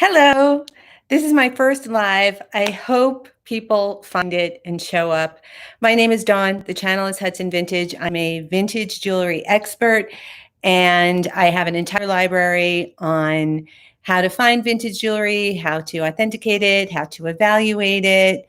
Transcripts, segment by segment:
Hello, this is my first live. I hope people find it and show up. My name is Dawn. The channel is Hudson Vintage. I'm a vintage jewelry expert, and I have an entire library on how to find vintage jewelry, how to authenticate it, how to evaluate it,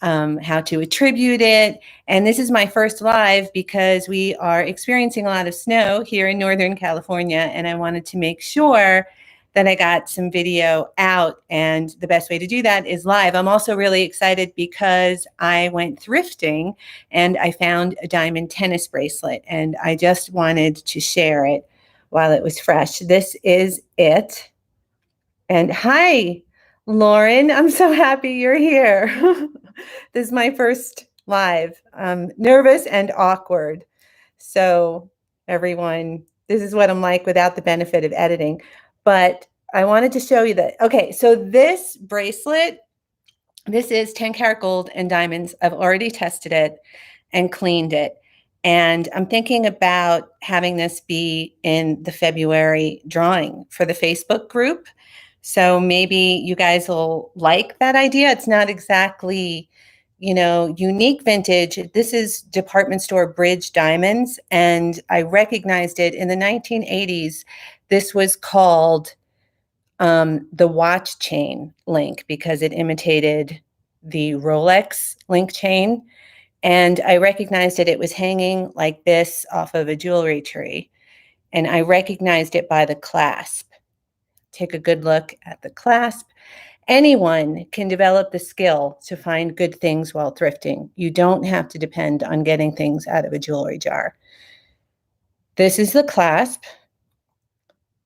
how to attribute it. And this is my first live because we are experiencing a lot of snow here in Northern California, and I wanted to make sure that I got some video out, and the best way to do that is live. I'm also really excited because I went thrifting and I found a diamond tennis bracelet, and I just wanted to share it while it was fresh. This is it. And hi, Lauren. I'm so happy you're here. This is my first live. Nervous and awkward. So everyone, this is what I'm like without the benefit of editing. But I wanted to show you that. Okay, so this bracelet, this is 10 karat gold and diamonds. I've already tested it and cleaned it. And I'm thinking about having this be in the February drawing for the Facebook group. So maybe you guys will like that idea. It's not exactly, unique vintage. This is department store bridge diamonds. And I recognized it in the 1980s. This was called the watch chain link because it imitated the Rolex link chain. And I recognized it was hanging like this off of a jewelry tree. And I recognized it by the clasp. Take a good look at the clasp. Anyone can develop the skill to find good things while thrifting. You don't have to depend on getting things out of a jewelry jar. This is the clasp.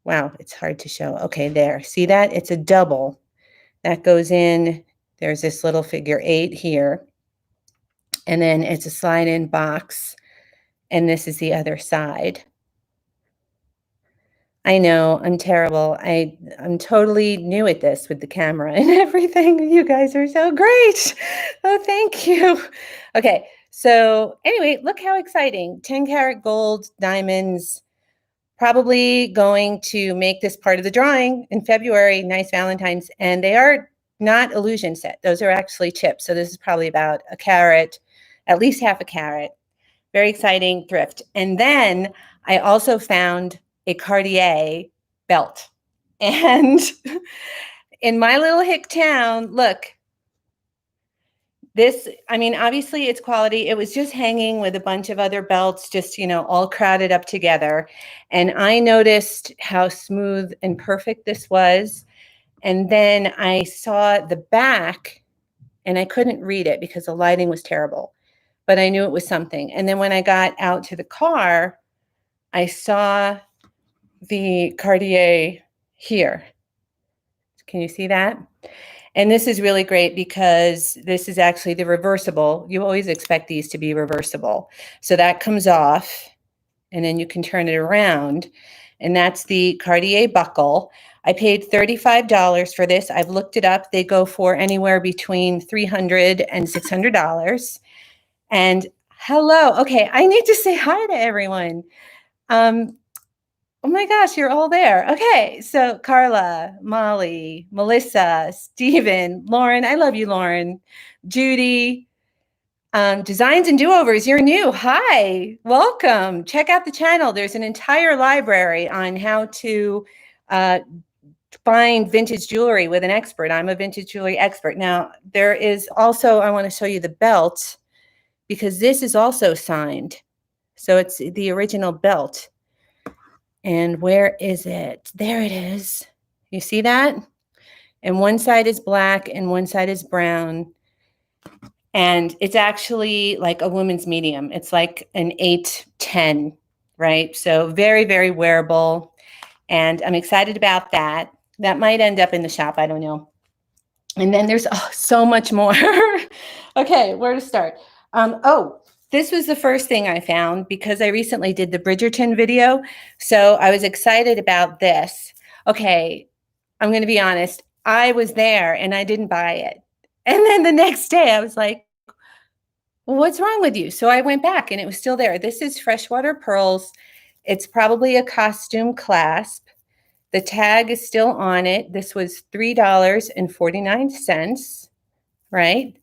Wow, it's hard to show. Okay, there. See that? It's a double. That goes in. There's this little figure 8 here. And then it's a slide-in box. And this is the other side. I know, I'm terrible. I'm totally new at this with the camera and everything. You guys are so great. Oh, thank you. Okay, so anyway, look how exciting. 10 karat gold diamonds. Probably going to make this part of the drawing in February. Nice Valentine's. And they are not illusion set. Those are actually chips. So this is probably about a carat, at least half a carat. Very exciting thrift. And then I also found a Cartier belt. And in my little hick town, look, this, obviously it's quality. It was just hanging with a bunch of other belts, just, all crowded up together. And I noticed how smooth and perfect this was. And then I saw the back and I couldn't read it because the lighting was terrible, but I knew it was something. And then when I got out to the car, I saw the Cartier here. Can you see that? And this is really great because this is actually the reversible. You always expect these to be reversible. So that comes off and then you can turn it around. And that's the Cartier buckle. I paid $35 for this. I've looked it up. They go for anywhere between $300 and $600. And hello. Okay, I need to say hi to everyone. Oh my gosh, you're all there. Okay, so Carla, Molly, Melissa, Stephen, Lauren, I love you, Lauren, Judy, Designs and Do-Overs, you're new. Hi, welcome. Check out the channel. There's an entire library on how to find vintage jewelry with an expert. I'm a vintage jewelry expert. Now, there is also, I want to show you the belt because this is also signed. So it's the original belt. And where is it? There it is. You see that? And one side is black and one side is brown. And it's actually like a woman's medium. It's like an 8-10, right? So very, very wearable. And I'm excited about that. That might end up in the shop. I don't know. And then there's so much more. Okay, where to start? This was the first thing I found because I recently did the Bridgerton video. So I was excited about this. Okay, I'm going to be honest. I was there and I didn't buy it. And then the next day I was like, well, what's wrong with you? So I went back and it was still there. This is freshwater pearls. It's probably a costume clasp. The tag is still on it. This was $3.49, right?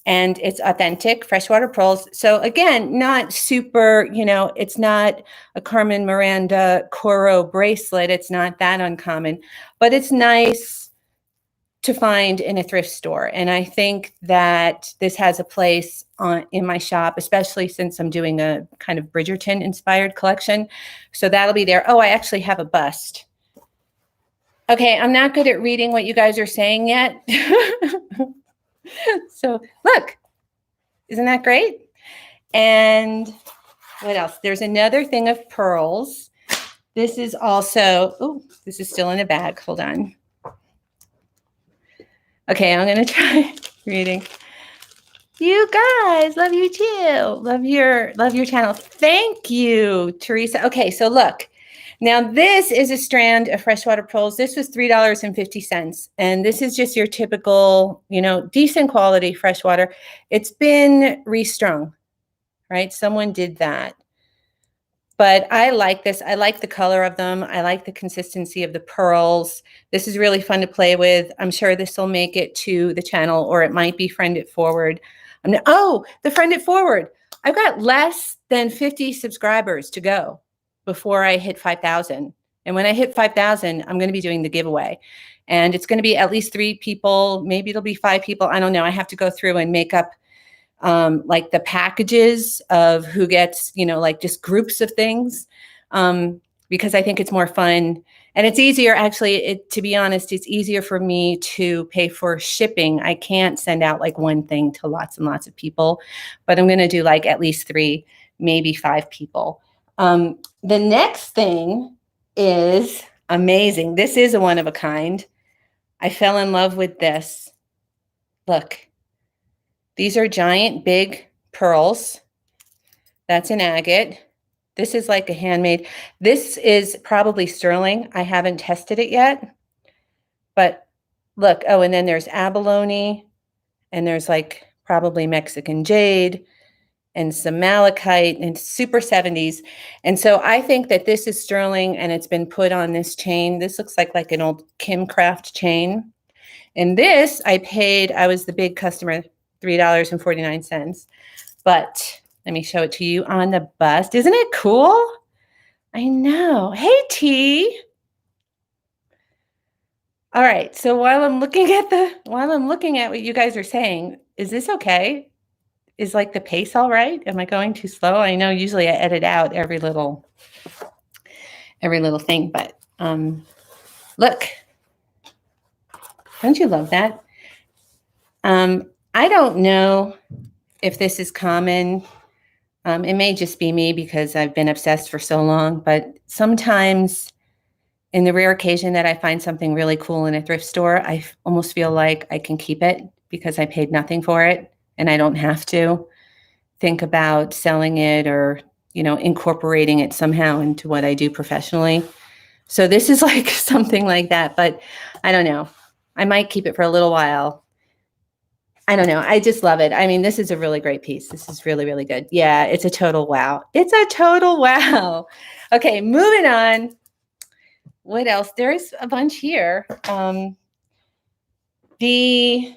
And it's authentic freshwater pearls. So again, not super, it's not a Carmen Miranda Coro bracelet. It's not that uncommon, but it's nice to find in a thrift store. And I think that this has a place in my shop, especially since I'm doing a kind of Bridgerton inspired collection. So that'll be there. Oh, I actually have a bust. Okay, I'm not good at reading what you guys are saying yet. So look, isn't that great? And what else? There's another thing of pearls. This is also, oh, this is still in a bag. Hold on. Okay, I'm going to try reading. You guys, love you too. Love your channel. Thank you, Teresa. Okay, so look. Now this is a strand of freshwater pearls. This was $3.50. And this is just your typical, decent quality freshwater. It's been restrung, right? Someone did that. But I like this. I like the color of them. I like the consistency of the pearls. This is really fun to play with. I'm sure this will make it to the channel, or it might be Friend It Forward. The Friend It Forward. I've got less than 50 subscribers to go before I hit 5,000. And when I hit 5,000, I'm going to be doing the giveaway. And it's going to be at least 3 people. Maybe it'll be 5 people. I don't know. I have to go through and make up like the packages of who gets, like just groups of things, because I think it's more fun and it's easier. Actually, to be honest, it's easier for me to pay for shipping. I can't send out like one thing to lots and lots of people, but I'm going to do like at least 3, maybe 5 people. The next thing is amazing. This is a one of a kind. I fell in love with this. Look. These are giant, big pearls. That's an agate. This is like a handmade. This is probably sterling. I haven't tested it yet. But look, oh, and then there's abalone, and there's like probably Mexican jade and some malachite, and super 70s. And so I think that this is sterling, and it's been put on this chain. This looks like an old Kim Craft chain. And this I was the big customer, $3.49. But let me show it to you on the bust. Isn't it cool? I know. Hey, T. All right. So while I'm looking at what you guys are saying, is this okay? Is like the pace all right? Am I going too slow? I know usually I edit out every little thing, but look. Don't you love that? I don't know if this is common. It may just be me because I've been obsessed for so long, but sometimes in the rare occasion that I find something really cool in a thrift store, I almost feel like I can keep it because I paid nothing for it and I don't have to think about selling it or, incorporating it somehow into what I do professionally. So this is like something like that, but I don't know. I might keep it for a little while. I don't know. I just love it. I mean, this is a really great piece. This is really, really good. Yeah, it's a total wow. It's a total wow. Okay, moving on. What else? There's a bunch here. The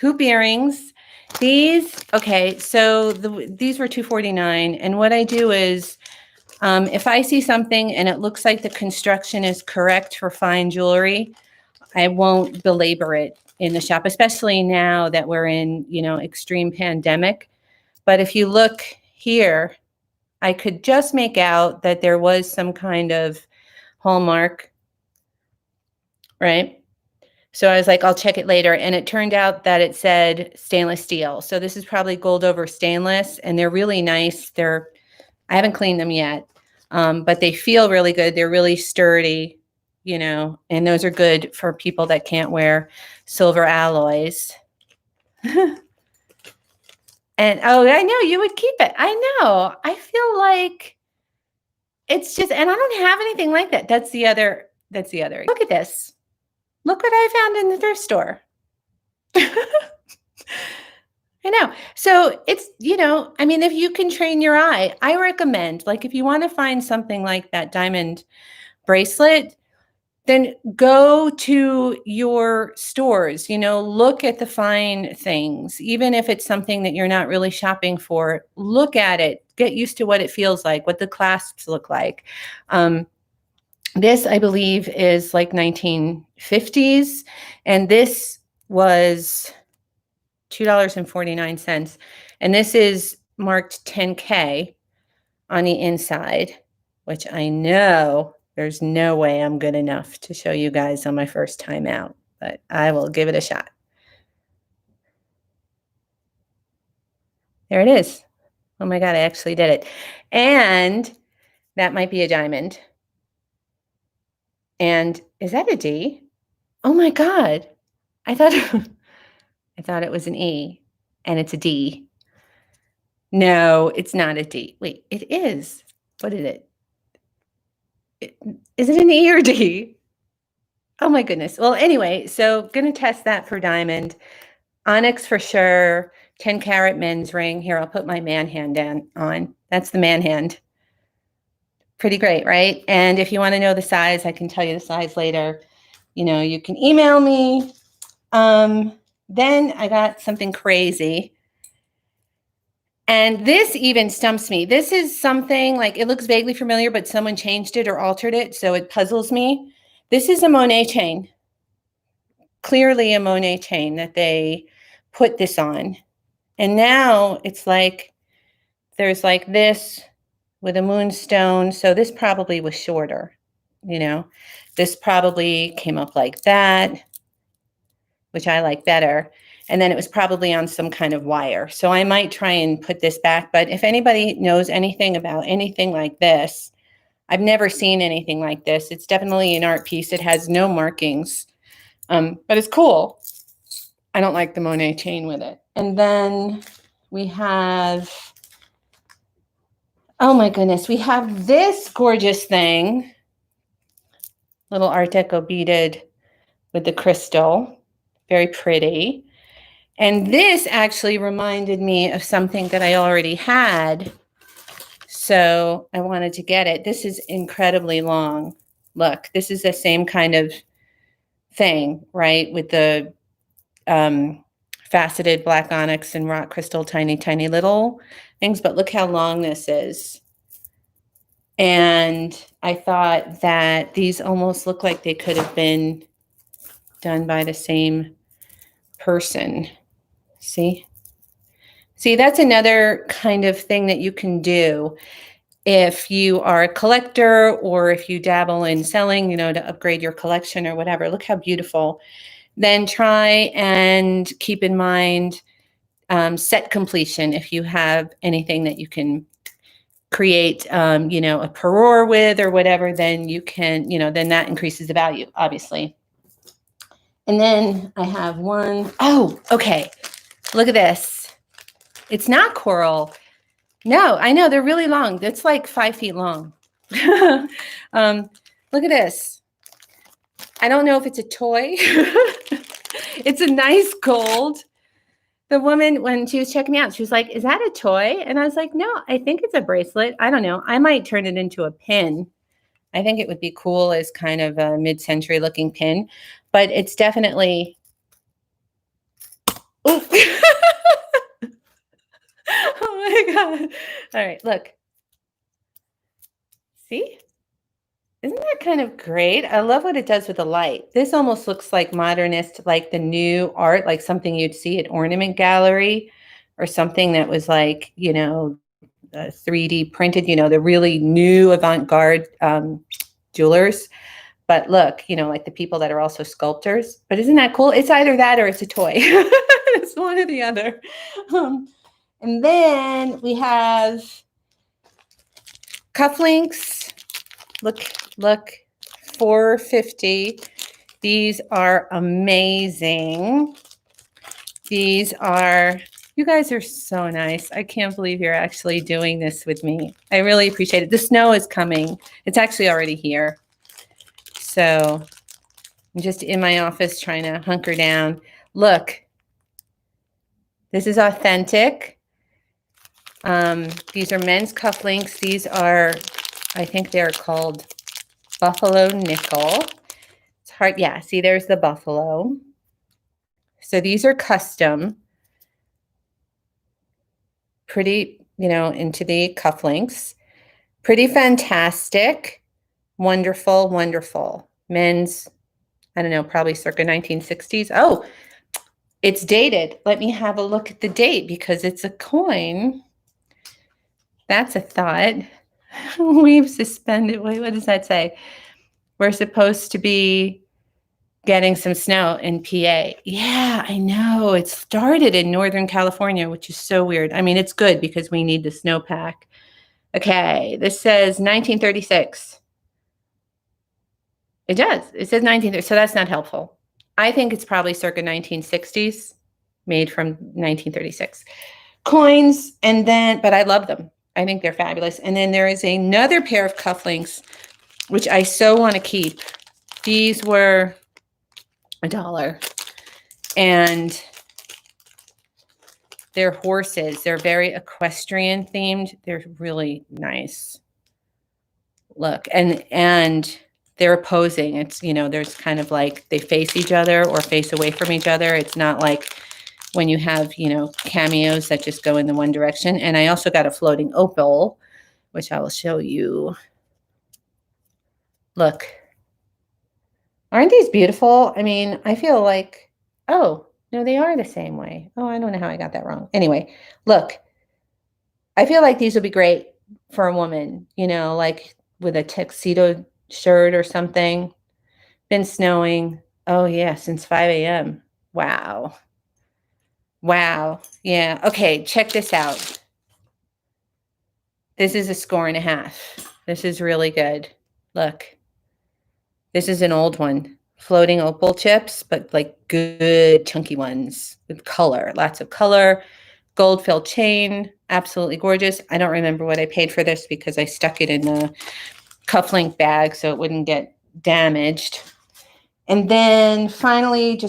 hoop earrings. These, okay, so these were $249. And what I do is, if I see something and it looks like the construction is correct for fine jewelry, I won't belabor it in the shop, especially now that we're in, extreme pandemic. But if you look here, I could just make out that there was some kind of hallmark, right? So I was like, I'll check it later. And it turned out that it said stainless steel. So this is probably gold over stainless, and they're really nice. I haven't cleaned them yet, but they feel really good. They're really sturdy. And those are good for people that can't wear silver alloys. And oh, I know you would keep it. I know. I feel like it's just, and I don't have anything like that. That's the other. Look at this. Look what I found in the thrift store. I know. So it's, I mean, if you can train your eye, I recommend, like, if you want to find something like that diamond bracelet, then go to your stores, look at the fine things. Even if it's something that you're not really shopping for, look at it, get used to what it feels like, what the clasps look like. This, I believe, is like 1950s, and this was $2.49. And this is marked 10K on the inside, which I know there's no way I'm good enough to show you guys on my first time out, but I will give it a shot. There it is. Oh my God, I actually did it. And that might be a diamond. And is that a D? Oh my God. I thought it was an E, and it's a D. No, it's not a D. Wait, it is. What is it? Is it an E or D? Oh my goodness. Well, anyway, so going to test that for diamond. Onyx for sure. 10 karat men's ring. Here, I'll put my man hand on. That's the man hand. Pretty great, right? And if you want to know the size, I can tell you the size later. You can email me. Then I got something crazy. And this even stumps me. This is something like, it looks vaguely familiar, but someone changed it or altered it, so it puzzles me. This is a Monet chain. Clearly a Monet chain that they put this on. And now it's like, there's like this with a moonstone. So this probably was shorter, This probably came up like that, which I like better. And then it was probably on some kind of wire. So I might try and put this back. But if anybody knows anything about anything like this, I've never seen anything like this. It's definitely an art piece. It has no markings, but it's cool. I don't like the Monet chain with it. And then we have, oh my goodness, we have this gorgeous thing, little Art Deco beaded with the crystal, very pretty. And this actually reminded me of something that I already had, so I wanted to get it. This is incredibly long. Look, this is the same kind of thing, right? With the faceted black onyx and rock crystal, tiny, tiny little things. But look how long this is. And I thought that these almost look like they could have been done by the same person. See, that's another kind of thing that you can do if you are a collector or if you dabble in selling, to upgrade your collection or whatever. Look how beautiful. Then try and keep in mind set completion. If you have anything that you can create, a parure with or whatever, then you can, then that increases the value, obviously. And then I have one. Oh, okay. Look at this. It's not coral. No, I know. They're really long. It's like 5 feet long. Look at this. I don't know if it's a toy. It's a nice gold. The woman, when she was checking me out, she was like, is that a toy? And I was like, no, I think it's a bracelet. I don't know. I might turn it into a pin. I think it would be cool as kind of a mid-century looking pin. But it's definitely... Oh my God. All right, look. See? Isn't that kind of great? I love what it does with the light. This almost looks like modernist, like the new art, like something you'd see at Ornament Gallery or something that was like, 3D printed, the really new avant-garde jewelers. But look, like the people that are also sculptors. But isn't that cool? It's either that or it's a toy. It's one or the other. And then we have cufflinks. Look, $4.50. These are amazing. These are, you guys are so nice. I can't believe you're actually doing this with me. I really appreciate it. The snow is coming. It's actually already here. So I'm just in my office trying to hunker down. Look, this is authentic. These are men's cufflinks. These are, I think they're called buffalo nickel. It's hard. Yeah, see, there's the buffalo. So these are custom. Pretty, into the cufflinks. Pretty fantastic. Wonderful, wonderful. Men's, I don't know, probably circa 1960s. Oh, it's dated. Let me have a look at the date because it's a coin. That's a thought. We've suspended. Wait, what does that say? We're supposed to be getting some snow in PA. Yeah, I know. It started in Northern California, which is so weird. I mean, it's good because we need the snowpack. Okay, this says 1936. It does. It says 1930, so that's not helpful. I think it's probably circa 1960s, made from 1936. Coins, and then, but I love them. I think they're fabulous. And then there is another pair of cufflinks, which I so want to keep. These were $1. And they're horses. They're very equestrian themed. They're really nice. Look, and they're opposing. It's, there's kind of like they face each other or face away from each other. It's not like when you have, cameos that just go in the one direction. And I also got a floating opal, which I will show you. Look. Aren't these beautiful? I mean, I feel like, oh, no, they are the same way. Oh, I don't know how I got that wrong. Anyway, look, I feel like these would be great for a woman, like with a tuxedo shirt or something. Been snowing. Oh, yeah, since 5 a.m. Wow. Wow. Yeah. Okay, check this out. This is a 1.5. This is really good. Look. This is an old one. Floating opal chips, but like good chunky ones with color. Lots of color. Gold filled chain. Absolutely gorgeous. I don't remember what I paid for this because I stuck it in the cufflink bag so it wouldn't get damaged. And then finally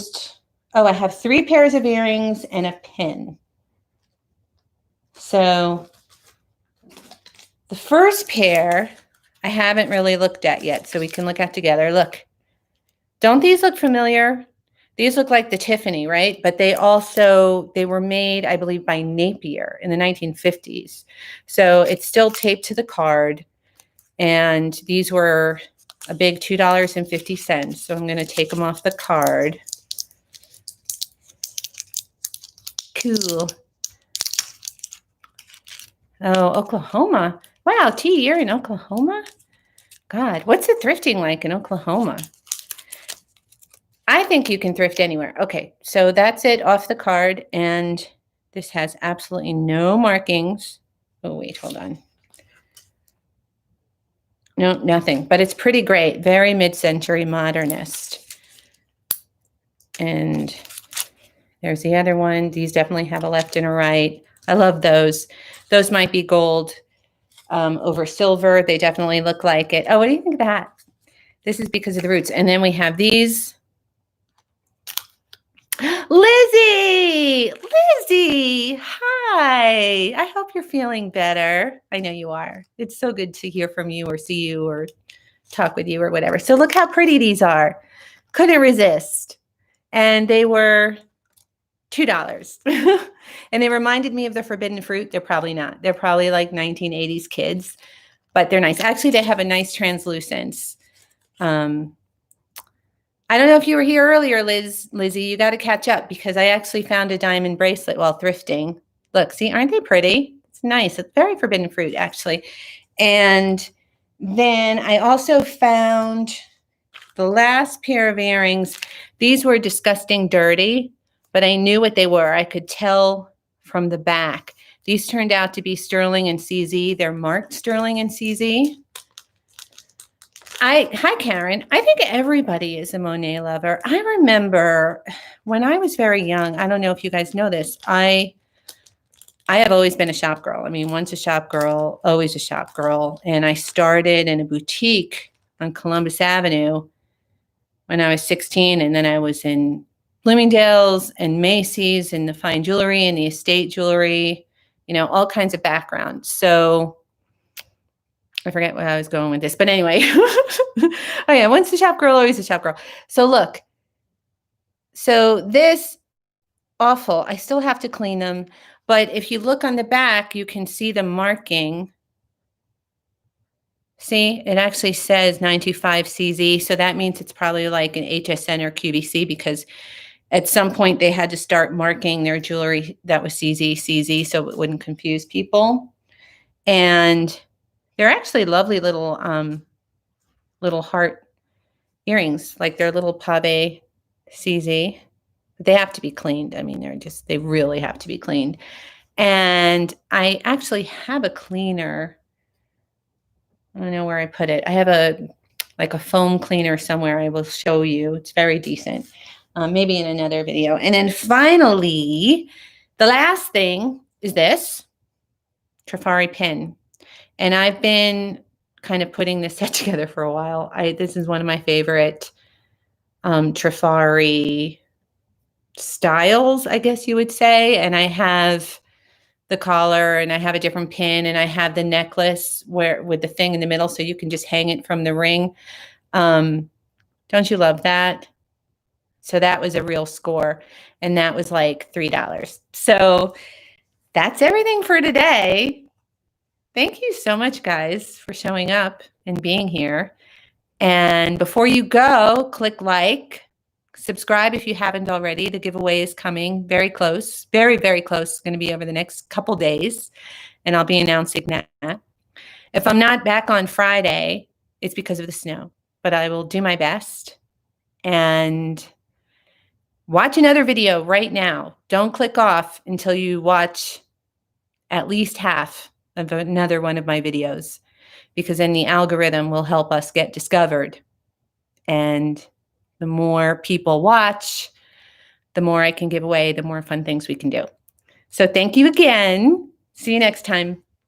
I have 3 pairs of earrings and a pin. So the first pair I haven't really looked at yet, so we can look at together. Look, don't these look familiar? These look like the Tiffany, right? But they were made, I believe, by Napier in the 1950s. So it's still taped to the card. And these were a big $2.50. So I'm going to take them off the card. Cool. Oh, Oklahoma. Wow, T, you're in Oklahoma? God, what's the thrifting like in Oklahoma? I think you can thrift anywhere. Okay, so that's it off the card. And this has absolutely no markings. Oh, wait, hold on. No, nothing, but it's pretty great. Very mid-century modernist. And there's the other one. These definitely have a left and a right. I love those. Those might be gold over silver. They definitely look like it. Oh, what do you think of that? This is because of the roots. And then we have these. Lizzie! Lizzie! Hi! I hope you're feeling better. I know you are. It's so good to hear from you or see you or talk with you or whatever. So look how pretty these are. Couldn't resist. And they were $2. And they reminded me of the forbidden fruit. They're probably not. They're probably like 1980s kids, but they're nice. Actually, they have a nice translucence. I don't know if you were here earlier, Lizzie, you got to catch up because I actually found a diamond bracelet while thrifting. Look, see, aren't they pretty? It's nice. It's very forbidden fruit, actually. And then I also found the last pair of earrings. These were disgusting dirty, but I knew what they were. I could tell from the back. These turned out to be sterling and CZ. They're marked sterling and CZ. Hi, Karen. I think everybody is a Monet lover. I remember when I was very young, I don't know if you guys know this, I have always been a shop girl. I mean, once a shop girl, always a shop girl. And I started in a boutique on Columbus Avenue when I was 16. And then I was in Bloomingdale's and Macy's and the fine jewelry and the estate jewelry, all kinds of backgrounds. So I forget where I was going with this, but anyway. Oh yeah, once the shop girl, always the shop girl. So look, so this awful, I still have to clean them, but if you look on the back, you can see the marking. See, it actually says 925 CZ, so that means it's probably like an HSN or QVC, because at some point they had to start marking their jewelry that was CZ, so it wouldn't confuse people. And they're actually lovely little little heart earrings, like they're little pave CZ. They have to be cleaned. I mean, they really have to be cleaned. And I actually have a cleaner. I don't know where I put it. I have like a foam cleaner somewhere. I will show you. It's very decent. Maybe in another video. And then finally, the last thing is this Trifari pin. And I've been kind of putting this set together for a while. This is one of my favorite Trifari styles, I guess you would say. And I have the collar, and I have a different pin, and I have the necklace with the thing in the middle, so you can just hang it from the ring. Don't you love that? So that was a real score, and that was like $3. So that's everything for today. Thank you so much, guys, for showing up and being here. And before you go, click like, subscribe if you haven't already. The giveaway is coming very close, very, very close. It's going to be over the next couple days, and I'll be announcing that. If I'm not back on Friday, it's because of the snow, but I will do my best. And watch another video right now. Don't click off until you watch at least half of another one of my videos, because then the algorithm will help us get discovered. And the more people watch, the more I can give away, the more fun things we can do. So thank you again. See you next time.